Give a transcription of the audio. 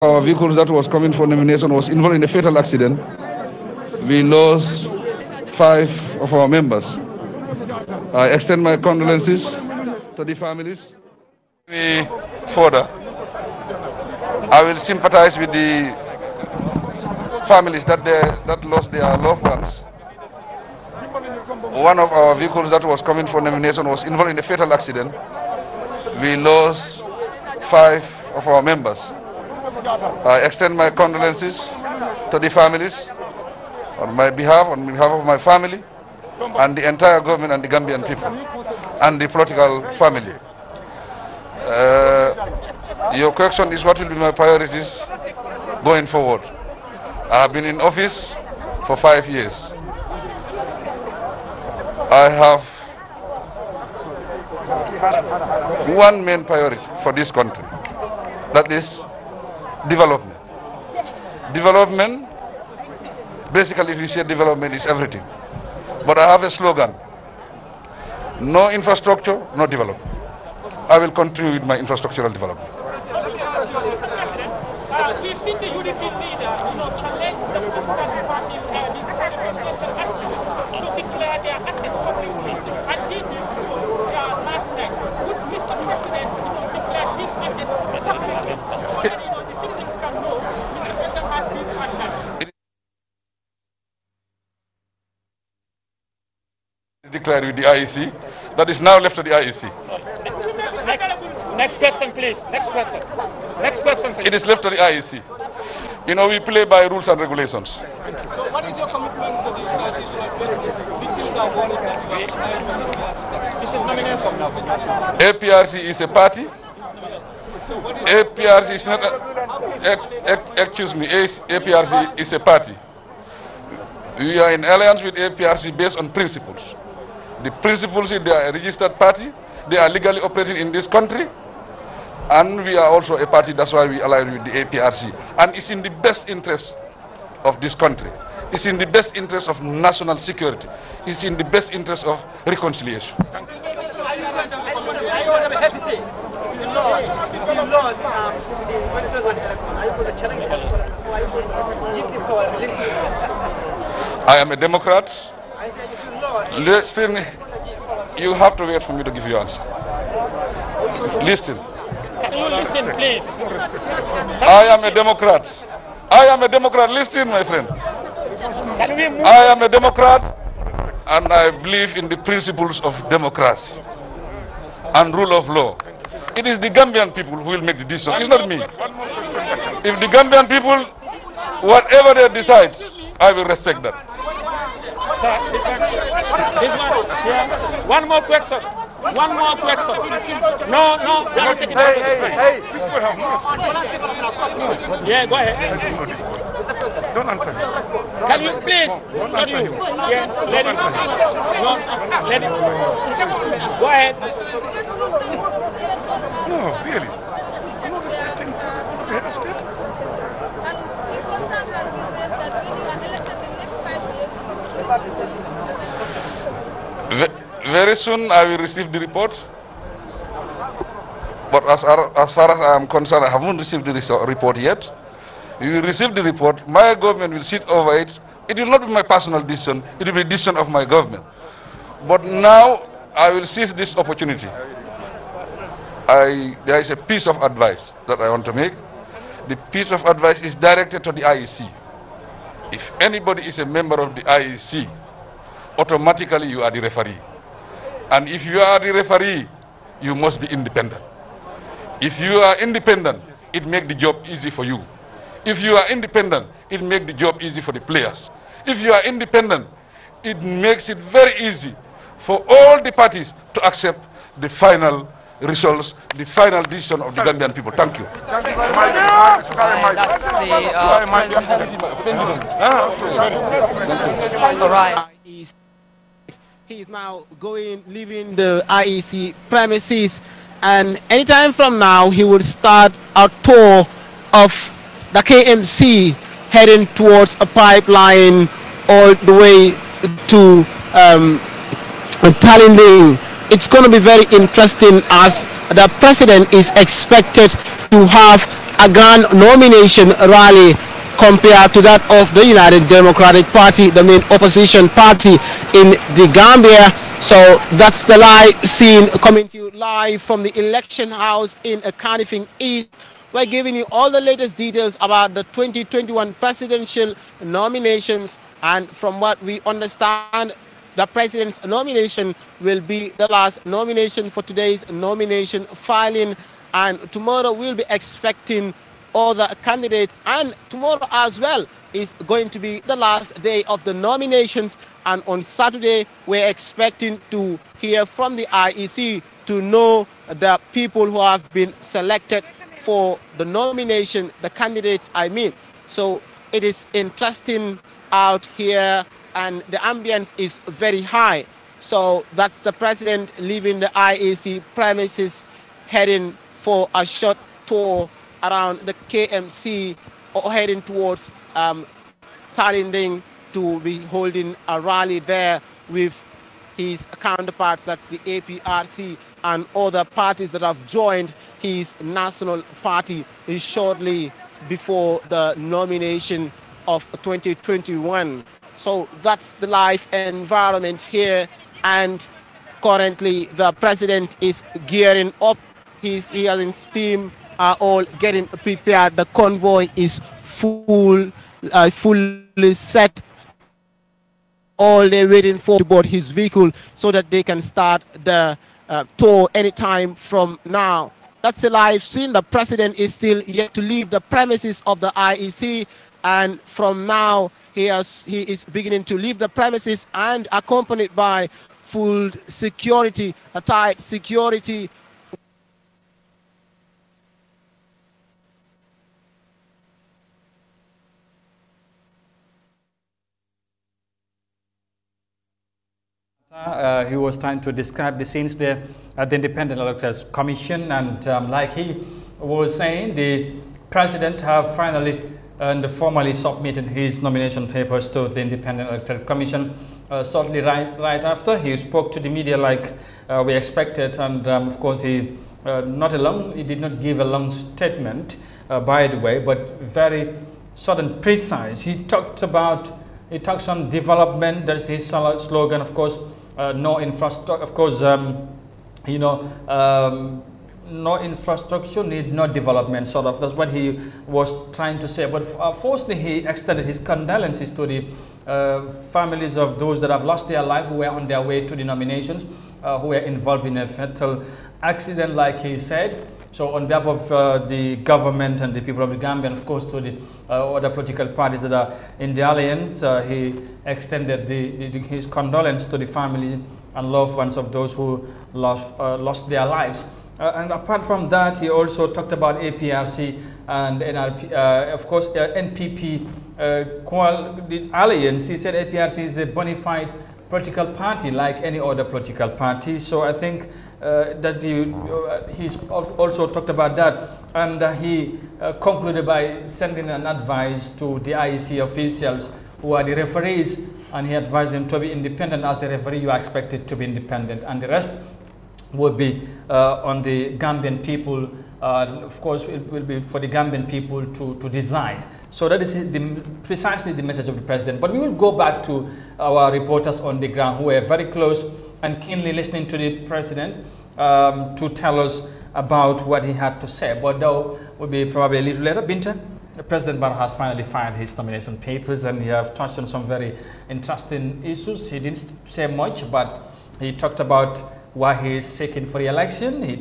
Our vehicles that was coming for nomination was involved in a fatal accident. We lost 5 of our members. I extend my condolences to the families. Further, I will sympathize with the families that lost their loved ones. One of our vehicles that was coming for nomination was involved in a fatal accident. We lost 5 of our members. I extend my condolences to the families on behalf of my family and the entire government and the Gambian people and the political family. Your question is what will be my priorities going forward. I have been in office for 5 years. I have one main priority for this country, that is development. Development, basically if you say development is everything. But I have a slogan: no infrastructure, no development. I will continue with my infrastructural development. We've seen the UDP leader, challenge the President Party to declare their asset publicly. And he did so last night. Would Mr. President declare this asset publicly? So that the citizens can know Mr. President has this asset. Declared with the IEC, that is now left to the IEC. Next question, please. Next question. Next question, please. It is left to the IEC. We play by rules and regulations. So what is your commitment to the IEC? Victims are worried that this is nomination now. APRC is a party. APRC is not excuse me, APRC is a party. We are in alliance with APRC based on principles. The principles is they are a registered party. They are legally operating in this country. And we are also a party, that's why we align with the APRC. And it's in the best interest of this country. It's in the best interest of national security. It's in the best interest of reconciliation. I am a Democrat. Listen, you have to wait for me to give you an answer. Listen. Can you listen, please? I am a Democrat. I am a Democrat. Listen, my friend. Can we move? I am a Democrat, and I believe in the principles of democracy and rule of law. It is the Gambian people who will make the decision. It's not me. If the Gambian people, whatever they decide, I will respect that. This one, yeah. One more question. One more question. No. Hey. Yeah, go ahead. Don't answer. Can you please? Not you. Yeah, let it. No, let it. Go ahead. No, really. I'm not respecting the head of state. Very soon I will receive the report. But as far as I am concerned, I haven't received the report yet. We will receive the report. My government will sit over it. It will not be my personal decision. It will be the decision of my government. But now I will seize this opportunity. There is a piece of advice that I want to make. The piece of advice is directed to the IEC. If anybody is a member of the IEC, automatically you are the referee. And if you are the referee, you must be independent. If you are independent, it makes the job easy for you. If you are independent, it makes the job easy for the players. If you are independent, it makes it very easy for all the parties to accept the final results, the final decision of the Gambian people. Thank you. That's the president. All right. He is now leaving the IEC premises, and anytime from now he will start a tour of the KMC heading towards a pipeline all the way to Tallinn. It's going to be very interesting as the president is expected to have a grand nomination rally compared to that of the United Democratic Party, the main opposition party in the Gambia. So that's the live scene coming to you live from the election house in Kanifing East. We're giving you all the latest details about the 2021 presidential nominations, and from what we understand, the president's nomination will be the last nomination for today's nomination filing, and tomorrow we'll be expecting other candidates, and tomorrow as well is going to be the last day of the nominations, and on Saturday we're expecting to hear from the IEC to know the people who have been selected for the nomination, the candidates I mean. So it is interesting out here and the ambience is very high. So that's the president leaving the IEC premises, heading for a short tour around the KMC, or heading towards Tarinding to be holding a rally there with his counterparts, that's the APRC and other parties that have joined his national party shortly before the nomination of 2021. So that's the live environment here, and currently the president is gearing up. He has in steam, all getting prepared. The convoy is fully set. All they're waiting for to board his vehicle so that they can start the tour anytime from now. That's the live scene. The president is still yet to leave the premises of the IEC, and from now he is beginning to leave the premises, and accompanied by full security, a tight security. He was trying to describe the scenes there at the Independent Electors Commission, and like he was saying, the president have finally and formally submitted his nomination papers to the Independent Electoral Commission. Shortly right after, he spoke to the media like we expected, and of course he did not give a long statement, by the way, but very short and precise. He talked on development. That's his slogan, of course. No infrastructure, of course. No infrastructure need no development, sort of. That's what he was trying to say. But firstly, he extended his condolences to the families of those that have lost their life, who were on their way to the nominations, who were involved in a fatal accident, like he said. So on behalf of the government and the people of the Gambia, and of course to the other political parties that are in the alliance, he extended his condolence to the family and loved ones of those who lost their lives. And apart from that, he also talked about APRC and NRP, of course, NPP, the alliance. He said APRC is a bona fide political party like any other political party. So I think that he's also talked about that. And he concluded by sending an advice to the IEC officials who are the referees, and he advised them to be independent. As a referee, you are expected to be independent, and the rest will be on the Gambian people. Of course, it will be for the Gambian people to decide. So that is precisely the message of the president. But we will go back to our reporters on the ground who were very close and keenly listening to the president to tell us about what he had to say. But that will be probably a little later. Binta, President Barrow has finally filed his nomination papers, and he have touched on some very interesting issues. He didn't say much, but he talked about why he is seeking for re-election. He